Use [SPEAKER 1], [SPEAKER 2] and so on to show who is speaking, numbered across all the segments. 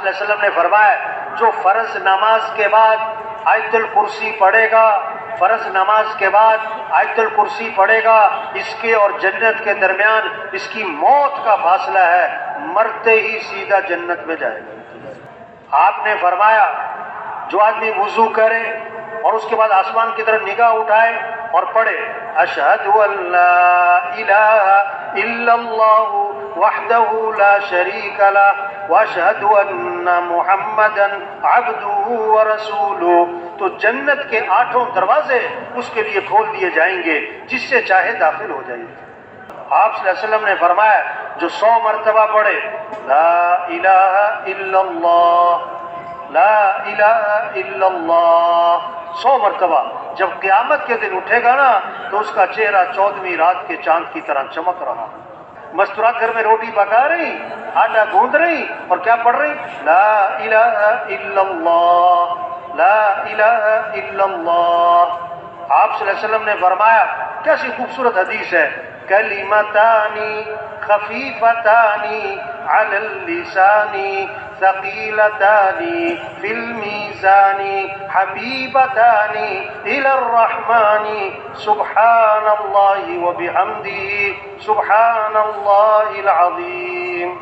[SPEAKER 1] صلی اللہ علیہ وسلم نے فرمایا جو فرض نماز کے بعد آیت الکرسی پڑھے گا، فرض نماز کے بعد آیت الکرسی پڑھے گا، اس کے اور جنت کے درمیان اس کی موت کا فاصلہ ہے، مرتے ہی سیدھا جنت میں جائے گا۔ آپ نے فرمایا جو آدمی وضو کرے اور اس کے بعد آسمان کی طرف نگاہ اٹھائے اور پڑھے اشہد ان لا الہ الا اللہ وحدہ لا شریک لہ واشہد ان محمدا عبدہ ورسولہ، تو جنت کے 8 دروازے اس کے لیے کھول دیے جائیں گے، جس سے چاہے داخل ہو جائے۔ آپ صلی اللہ علیہ وسلم نے فرمایا جو 100 مرتبہ پڑھے لا الہ الا اللہ لا الہ الا اللہ 100 مرتبہ، جب قیامت کے دن اٹھے گا نا تو اس کا چہرہ 14ویں رات کے چاند کی طرح چمک رہا۔ مستورات گھر میں روٹی پکا رہی، آٹا گوندھ رہی اور کیا پڑھ رہی؟ لا الہ الا اللہ لا الہ الا اللہ۔ آپ صلی اللہ علیہ وسلم نے فرمایا کیسی خوبصورت حدیث ہے، کلمتانی خفیفتانی علی اللسانی ثقیلتانی فی المیزانی حبیبتانی الی الرحمن سبحان اللہ وبحمدہ سبحان اللہ العظیم۔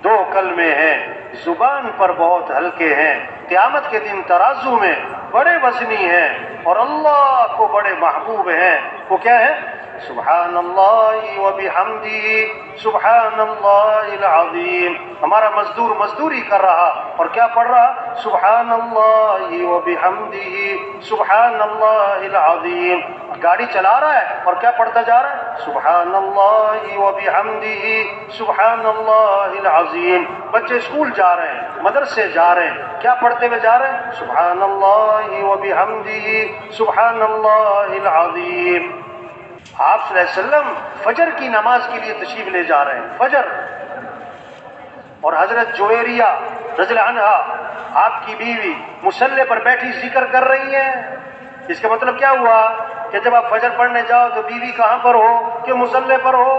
[SPEAKER 1] 2 کلمے ہیں، زبان پر بہت ہلکے ہیں، قیامت کے دن ترازو میں بڑے وزنی ہیں اور اللہ کو بڑے محبوب ہیں۔ وہ کیا ہے؟ سبحان اللہ وبحمدہ سبحان اللہ العظیم۔ ہمارا مزدور مزدوری کر رہا اور کیا پڑھ رہا؟ سبحان اللہ وبحمدہ سبحان اللہ العظیم۔ گاڑی چلا رہا ہے اور کیا پڑھتا جا رہا ہے؟ سبحان اللہ وبحمدہ سبحان اللہ العظیم۔ بچے اسکول جا رہے ہیں، مدرسے جا رہے ہیں، کیا پڑھتے ہوئے جا رہے ہیں؟ سبحان اللہ وبحمدہ سبحان اللہ العظیم۔ آپ صلی اللہ علیہ وسلم فجر کی نماز کے لیے تشریف لے جا رہے ہیں، فجر، اور حضرت جویریہ رضی اللہ عنہا آپ کی بیوی مصلی پر بیٹھی ذکر کر رہی ہیں۔ اس کا مطلب کیا ہوا کہ جب آپ فجر پڑھنے جاؤ تو بیوی کہاں پر ہو؟ کہ مصلی پر ہو۔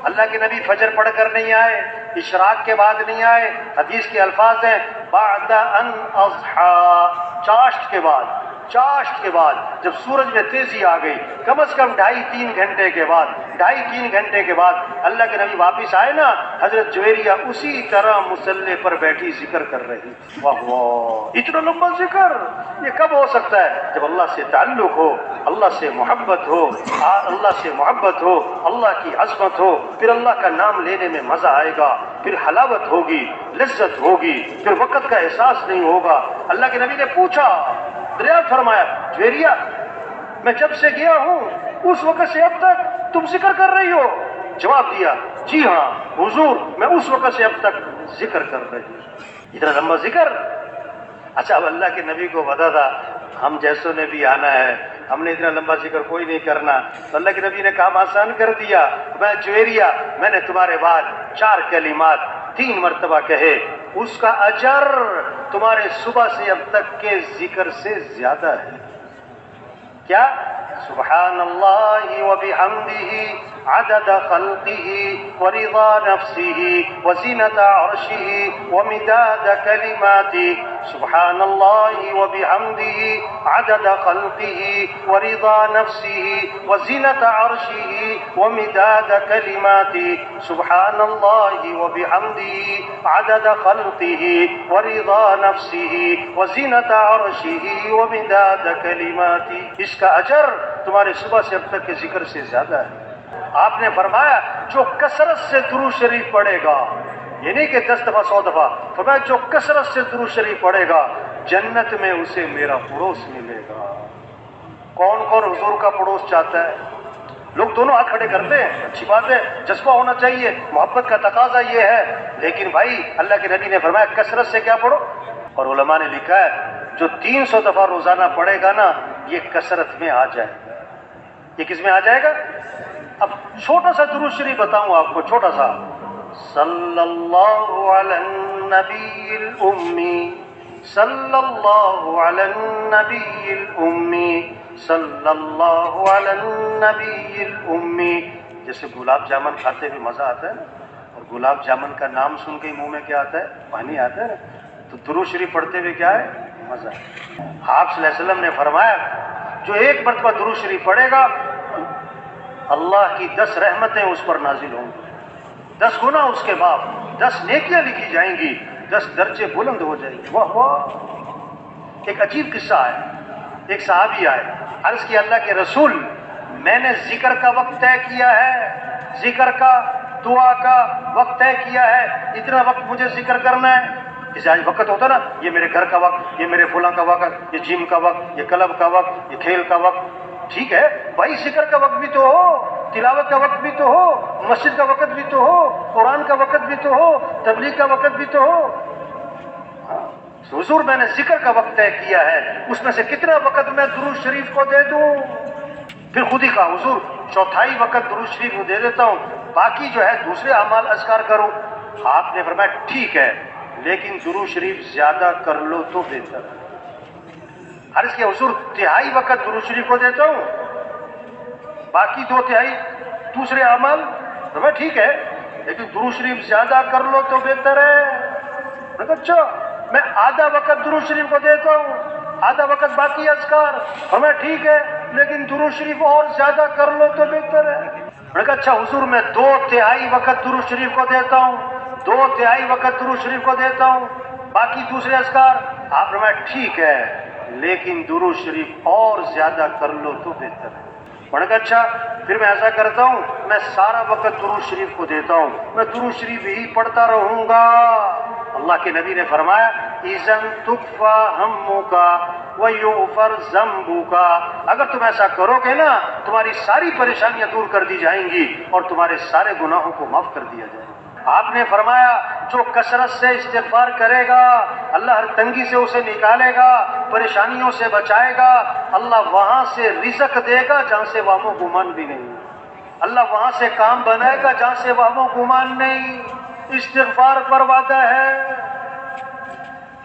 [SPEAKER 1] اللہ کے نبی فجر پڑھ کر نہیں آئے، اشراق کے بعد نہیں آئے، حدیث کے الفاظ ہیں بعد ان اضحی، چاشت کے بعد جب سورج میں تیزی آ گئی، کم از کم 2.5-3 گھنٹے کے بعد 2.5-3 گھنٹے کے بعد اللہ کے نبی واپس آئے نا، حضرت جویریہ اسی طرح مصلی پر بیٹھی ذکر کر رہی۔ واہ واہ، اتنا لمبا ذکر یہ کب ہو سکتا ہے؟ جب اللہ سے تعلق ہو، اللہ سے محبت ہو، اللہ کی عظمت ہو، پھر اللہ کا نام لینے میں مزہ آئے گا، پھر حلاوت ہوگی، لذت ہوگی، پھر وقت کا احساس نہیں ہوگا۔ اللہ کے نبی نے پوچھا، دریافت فرمایا جویریہ میں جب سے گیا ہوں اس وقت سے اب تک تم ذکر کر رہی ہو؟ جواب دیا جی ہاں حضور، میں اس وقت سے اب تک ذکر کر رہی ہوں۔ اتنا لمبا ذکر۔ اچھا، اب اللہ کے نبی کو پتا تھا ہم جیسوں نے بھی آنا ہے، ہم نے اتنا لمبا ذکر کوئی نہیں کرنا، تو اللہ کے نبی نے کام آسان کر دیا۔ میں جویریہ، میں نے تمہارے بعد 4 کلمات 3 مرتبہ کہے، اس کا اجر تمہارے صبح سے اب تک کے ذکر سے زیادہ ہے۔ کیا؟ سبحان اللہ وبحمدہ عدد خلقہ ورضا نفسہ وزینۃ عرشہ ومداد کلماتہ۔ سبحان اللہ وبحمدہ عدد خلقہ ورضا نفسہ وزینۃ عرشہ ومداد کلماتہ۔ سبحان اللہ وبحمدہ عدد خلقہ ورضا نفسہ وزینۃ عرشہ ومداد کلماتہ۔ اس کا اجر تمہارے صبح سے اب تک کے ذکر سے زیادہ ہے۔ آپ نے فرمایا جو کثرت سے درود شریف پڑھے گا، یہ نہیں کہ 10 دفعہ 100 دفعہ، فرمایا جو کثرت سے درود شریف پڑھے گا جنت میں اسے میرا پڑوس ملے گا۔ کون کون حضور کا پڑوس چاہتا ہے؟ لوگ دونوں ہاتھ کھڑے کرتے ہیں، اچھی بات ہے، جذبہ ہونا چاہیے، محبت کا تقاضا یہ ہے، لیکن بھائی اللہ کے نبی نے فرمایا کثرت سے کیا پڑھو، اور علماء نے لکھا ہے جو 300 دفعہ روزانہ پڑھے گا نا یہ کثرت میں آ جائے گا۔ یہ کس میں آ جائے گا؟ اب چھوٹا سا درود شریف بتاؤں آپ کو، چھوٹا سا، صلی اللہ علی النبی الامی صلی اللہ علی النبی الامی صلی اللہ علی النبی الامی۔ جیسے گلاب جامن کھاتے ہوئے مزہ آتا ہے نا، اور گلاب جامن کا نام سن کے منہ میں کیا آتا ہے؟ پانی آتا ہے. تو درود شریف پڑھتے ہوئے کیا ہے؟ مزہ. آپ صلی اللہ علیہ وسلم نے فرمایا جو ایک مرتبہ درود شریف پڑھے گا اللہ کی 10 رحمتیں اس پر نازل ہوں گی, 10 گنا اس کے بعد 10 نیکیاں لکھی جائیں گی, 10 درجے بلند ہو جائیں گے. واہ واہ. ایک عجیب قصہ ہے. ایک صحابی آئے, عرض کی اللہ کے رسول میں نے ذکر کا وقت طے کیا ہے, ذکر کا دعا کا وقت طے کیا ہے, اتنا وقت مجھے ذکر کرنا ہے. جیسے آج وقت ہوتا نا, یہ میرے گھر کا وقت, یہ میرے فلاں کا وقت, یہ جم کا وقت, یہ کلب کا وقت, یہ کھیل کا وقت. ٹھیک ہے بھائی, ذکر کا وقت بھی تو ہو, تلاوت کا وقت بھی تو ہو, مسجد کا وقت بھی تو ہو, قرآن کا وقت بھی تو ہو, تبلیغ کا وقت بھی تو ہو. حضور میں نے ذکر کا وقت طے کیا ہے, اس میں سے کتنا وقت میں درود شریف کو دے دوں؟ پھر خود ہی کہا حضور 1/4 وقت درود شریف کو دے دیتا ہوں, باقی جو ہے دوسرے اعمال اذکار کروں. آپ نے فرمایا ٹھیک ہے لیکن درود شریف زیادہ کر لو تو بہتر. عرض کیا حضور 1/3 وقت درود شریف کو دیتا ہوں, باقی 2/3 دوسرے اعمال. فرمایا ٹھیک ہے لیکن درود شریف زیادہ کر لو تو بہتر ہے. میں کہا اچھا میں آدھا وقت درود شریف کو دیتا ہوں, آدھا وقت باقی اذکار. فرمایا ٹھیک ہے لیکن درود شریف اور زیادہ کر لو تو بہتر ہے. میں نے کہا اچھا حضور میں 2/3 وقت درود شریف کو دیتا ہوں, 2/3 وقت درود شریف کو دیتا ہوں, باقی دوسرے اذکار. آپ نے فرمایا ٹھیک ہے لیکن درود شریف اور زیادہ کر لو تو بہتر ہے. میں نے کہا اچھا پھر میں ایسا کرتا ہوں میں سارا وقت درود شریف کو دیتا ہوں, میں درود شریف ہی پڑھتا رہوں گا. اللہ کے نبی نے فرمایا اذن تکفا ہمکا ویغفر ذنبکا, اگر تم ایسا کرو گے نا تمہاری ساری پریشانیاں دور کر دی جائیں گی اور تمہارے سارے گناہوں کو معاف کر دیا جائے گا. آپ نے فرمایا جو کثرت سے استغفار کرے گا اللہ ہر تنگی سے اسے نکالے گا, پریشانیوں سے بچائے گا, اللہ وہاں سے رزق دے گا جہاں سے وہم و گمان بھی نہیں, اللہ وہاں سے کام بنائے گا جہاں سے وہم و گمان نہیں. استغفار پر وعدہ ہے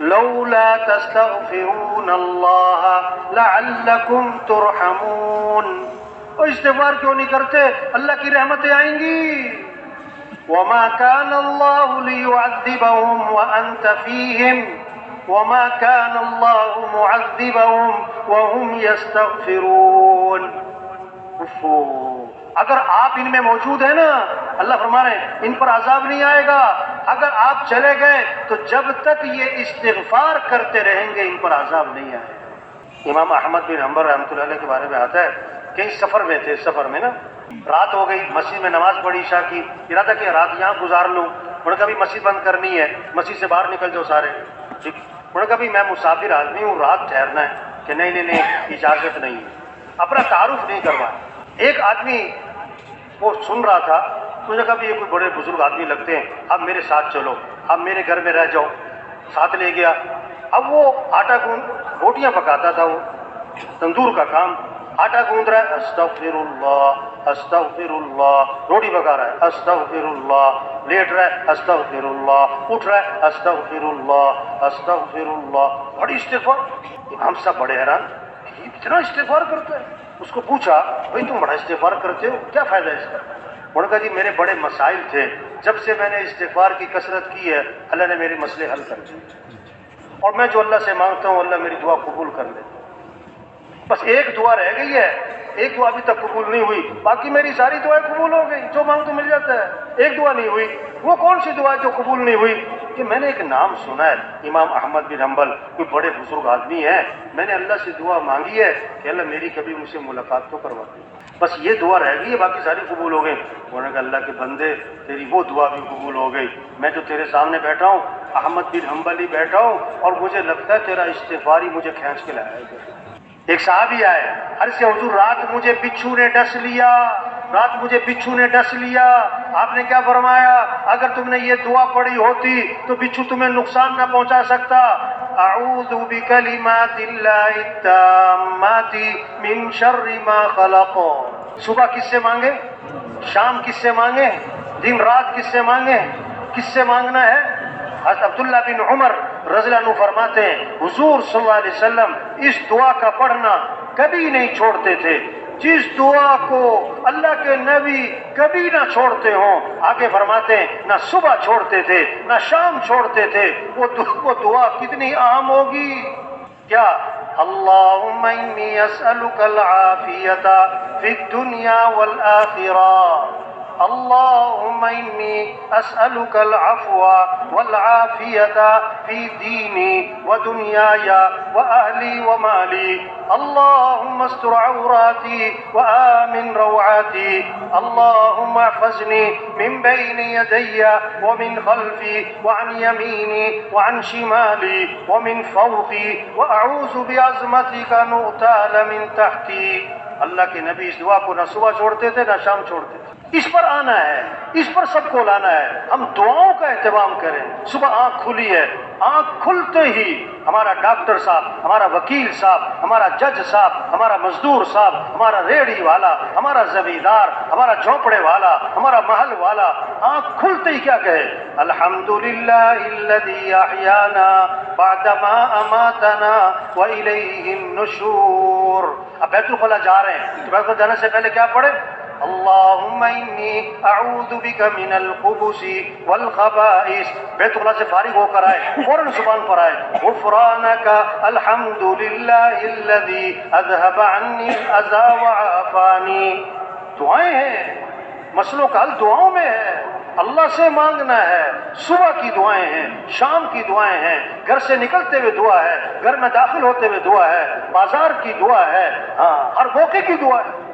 [SPEAKER 1] لولا تستغفرون اللہ لعلکم ترحمون. اور استغفار کیوں نہیں کرتے؟ اللہ کی رحمتیں آئیں گی. وما كان الله ليعذبهم وأنت فيهم وما كان الله معذبهم وهم يستغفرون. اگر آپ ان میں موجود ہیں نا, اللہ فرما رہے ہیں ان پر عذاب نہیں آئے گا. اگر آپ چلے گئے تو جب تک یہ استغفار کرتے رہیں گے ان پر عذاب نہیں آئے گا. امام احمد بن حنبل رحمۃ اللہ علیہ کے بارے میں آتا ہے کہیں سفر میں تھے, سفر میں نا رات ہو گئی, مسجد میں نماز پڑھی عشاء کی, ارادہ کیا رات یہاں گزار لوں. انہوں نے کہا بھی مسجد بند کرنی ہے, مسجد سے باہر نکل جاؤ سارے. ٹھیک, انہوں نے کہا بھی میں مسافر آدمی ہوں, رات ٹھہرنا ہے. کہ نہیں اجازت نہیں ہے. اپنا تعارف نہیں کروا. ایک آدمی وہ سن رہا تھا, تو نے کہا بھی یہ کوئی بڑے بزرگ آدمی لگتے ہیں, اب میرے ساتھ چلو, اب میرے گھر میں رہ جاؤ. ساتھ لے گیا. اب وہ آٹا گوند روٹیاں پکاتا تھا, وہ تندور کا کام, آٹا گوند رہا ہے استغفر اللہ استغفر اللہ, روٹی پکا رہا ہے استغفر اللہ, لیٹ رہا ہے استغفر اللہ, اٹھ رہا ہے استغفر اللہ استغفر اللہ. بڑی استغفار. امام صاحب بڑے حیران, یہ اتنا استغفار کرتا ہے. اس کو پوچھا بھائی تم بڑا استغفار کرتے ہو, کیا فائدہ ہے اس کا؟ انہوں نے کہا جی میرے بڑے مسائل تھے, جب سے میں نے استغفار کی کثرت کی ہے اللہ نے میرے مسئلے حل کر دیے, اور میں جو اللہ سے مانگتا ہوں اللہ میری دعا قبول کر لے. بس ایک دعا رہ گئی ہے, ایک دعا ابھی تک قبول نہیں ہوئی, باقی میری ساری دعائیں قبول ہو گئی, جو مانگ تو مل جاتا ہے. ایک دعا نہیں ہوئی. وہ کون سی دعا جو قبول نہیں ہوئی؟ کہ میں نے ایک نام سنا ہے امام احمد بن حنبل, کوئی بڑے بزرگ آدمی ہیں, میں نے اللہ سے دعا مانگی ہے کہ اللہ میری کبھی مجھ سے ملاقات تو کروا دے, بس یہ دعا رہ گئی ہے, باقی ساری قبول ہو گئی. انہوں نے کہا اللہ کے بندے تیری وہ دعا بھی قبول ہو گئی, میں جو تیرے سامنے بیٹھا ہوں احمد بن حنبل ہی بیٹھا ہوں, اور مجھے لگتا ہے تیرا استغفار ہی مجھے کھینچ کے لایا ہے. ایک صحابی آئے, عرض کیا حضور رات مجھے بچھو نے ڈس لیا, رات مجھے بچھو نے ڈس لیا. آپ نے کیا فرمایا؟ اگر تم نے یہ دعا پڑھی ہوتی تو بچھو تمہیں نقصان نہ پہنچا سکتا. اعوذ بکلمات اللہ التامات من شر ما خلق. صبح کس سے مانگے, شام کس سے مانگے, دن رات کس سے مانگے, کس سے مانگنا ہے؟ حضرت عبداللہ بن عمر رضی اللہ عنہ فرماتے ہیں حضور صلی اللہ علیہ وسلم اس دعا کا پڑھنا کبھی نہیں چھوڑتے تھے. جس دعا کو اللہ کے نبی کبھی نہ چھوڑتے ہوں، آگے فرماتے ہیں نہ صبح چھوڑتے تھے نہ شام چھوڑتے تھے، وہ دعا کتنی عام ہوگی. کیا؟ اللہم انی اسألک العافیۃ فی الدنیا والآخرہ. اللهم إني أسألك العفو والعافية في ديني ودنياي وأهلي ومالي. اللهم استر عوراتي وآمن روعاتي. اللهم احفظني من بين يدي ومن خلفي وعن يميني وعن شمالي ومن فوقي وأعوذ بعظمتك أن أغتال من تحتي. اللہ کے نبی اس دعا کو نہ صبح چھوڑتے تھے نہ شام چھوڑتے تھے. اس پر آنا ہے، اس پر سب کو لانا ہے. ہم دعاؤں کا اہتمام کریں. صبح آنکھ کھلی ہے، آنکھ کھلتے ہی ہمارا ڈاکٹر صاحب، ہمارا وکیل صاحب، ہمارا جج صاحب، ہمارا مزدور صاحب، ہمارا ریڑھی والا، ہمارا زمیندار، ہمارا جھونپڑے والا، ہمارا محل والا، آنکھ کھلتے ہی کیا کہے؟ الحمدللہ الذی احیانا بعدما اماتنا والیہ النشور. اب بیت الخلا جا رہے ہیں تو بیت الخلا جانے سے پہلے کیا پڑھے؟ اللہم انی اعوذ بک من الخبث والخبائث. بیت اللہ سے فارغ ہو کر آئے، فوراً زبان پر آئے غفرانک الحمدللہ الذی اذهب عنی الاذى وعافانی. دعائیں ہیں، مسئلوں کا حل دعاؤں میں ہے. اللہ سے مانگنا ہے. صبح کی دعائیں ہیں، شام کی دعائیں ہیں، گھر سے نکلتے ہوئے دعا ہے، گھر میں داخل ہوتے ہوئے دعا ہے، بازار کی دعا ہے، ہاں ہر موقع کی دعا ہے.